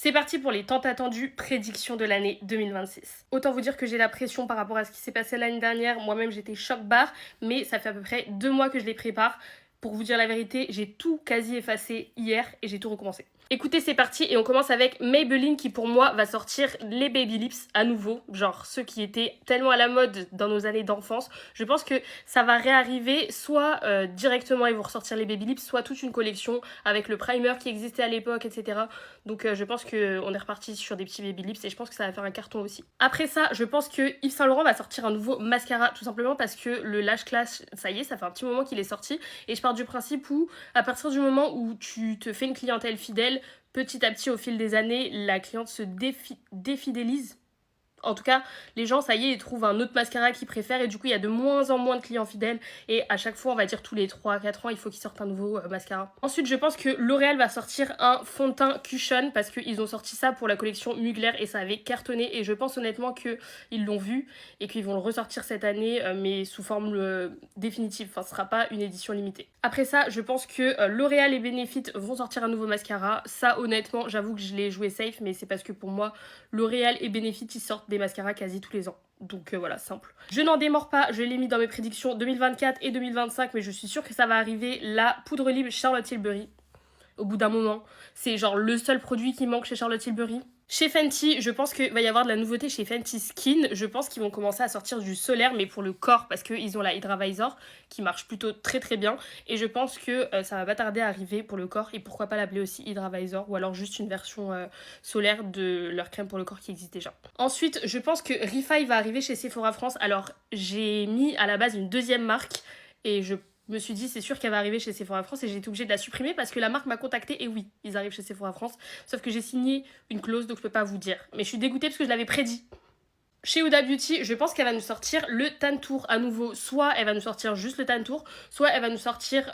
C'est parti pour les tant attendues prédictions de l'année 2026. Autant vous dire que j'ai la pression par rapport à ce qui s'est passé l'année dernière. Moi-même, j'étais choc-barre, mais ça fait à peu près 2 mois que je les prépare. Pour vous dire la vérité, j'ai tout quasi effacé hier et j'ai tout recommencé. Écoutez, c'est parti et on commence avec Maybelline qui pour moi va sortir les Baby Lips à nouveau, genre ceux qui étaient tellement à la mode dans nos années d'enfance. Je pense que ça va réarriver, soit directement ils vont ressortir les Baby Lips, soit toute une collection avec le primer qui existait à l'époque, etc. Donc je pense qu'on est reparti sur des petits Baby Lips et je pense que ça va faire un carton aussi. Après ça, je pense que Yves Saint Laurent va sortir un nouveau mascara tout simplement parce que le Lash Clash, ça y est, ça fait un petit moment qu'il est sorti et je pars du principe où à partir du moment où tu te fais une clientèle fidèle, petit à petit, au fil des années, la cliente se défidélise. En tout cas, les gens, ça y est, ils trouvent un autre mascara qu'ils préfèrent et du coup, il y a de moins en moins de clients fidèles et à chaque fois, on va dire tous les 3 à 4 ans, il faut qu'ils sortent un nouveau mascara. Ensuite, je pense que L'Oréal va sortir un fond de teint cushion parce qu'ils ont sorti ça pour la collection Mugler et ça avait cartonné et je pense honnêtement qu'ils l'ont vu et qu'ils vont le ressortir cette année mais sous forme définitive, enfin ce sera pas une édition limitée. Après ça, je pense que L'Oréal et Benefit vont sortir un nouveau mascara. Ça, honnêtement, j'avoue que je l'ai joué safe, mais c'est parce que pour moi, L'Oréal et Benefit, ils sortent des mascaras quasi tous les ans. Donc voilà, simple. Je n'en démords pas, je l'ai mis dans mes prédictions 2024 et 2025, mais je suis sûre que ça va arriver. La poudre libre Charlotte Tilbury, au bout d'un moment, c'est genre le seul produit qui manque chez Charlotte Tilbury. Chez Fenty, je pense qu'il va y avoir de la nouveauté chez Fenty Skin. Je pense qu'ils vont commencer à sortir du solaire, mais pour le corps, parce qu'ils ont la Hydra Visor, qui marche plutôt très très bien. Et je pense que ça va pas tarder à arriver pour le corps. Et pourquoi pas l'appeler aussi Hydra Visor, ou alors juste une version solaire de leur crème pour le corps qui existe déjà. Ensuite, je pense que Refi va arriver chez Sephora France. Alors, j'ai mis à la base une deuxième marque, et je me suis dit c'est sûr qu'elle va arriver chez Sephora France et j'ai été obligée de la supprimer parce que la marque m'a contactée et oui, ils arrivent chez Sephora France. Sauf que j'ai signé une clause donc je peux pas vous dire. Mais je suis dégoûtée parce que je l'avais prédit. Chez Huda Beauty, je pense qu'elle va nous sortir le Tan Tour à nouveau. Soit elle va nous sortir juste le Tan Tour, soit elle va nous sortir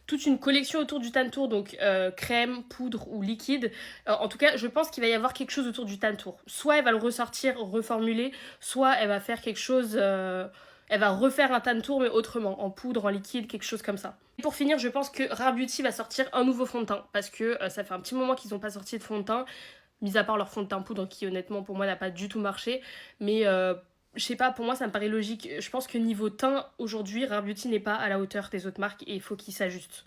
toute une collection autour du Tan Tour, donc crème, poudre ou liquide. En tout cas, je pense qu'il va y avoir quelque chose autour du Tan Tour. Soit elle va le ressortir, reformuler, soit elle va faire quelque chose... elle va refaire un tan tour mais autrement, en poudre, en liquide, quelque chose comme ça. Et pour finir, je pense que Rare Beauty va sortir un nouveau fond de teint parce que ça fait un petit moment qu'ils n'ont pas sorti de fond de teint, mis à part leur fond de teint poudre qui honnêtement pour moi n'a pas du tout marché. Mais je sais pas, pour moi ça me paraît logique. Je pense que niveau teint aujourd'hui, Rare Beauty n'est pas à la hauteur des autres marques et il faut qu'ils s'ajustent.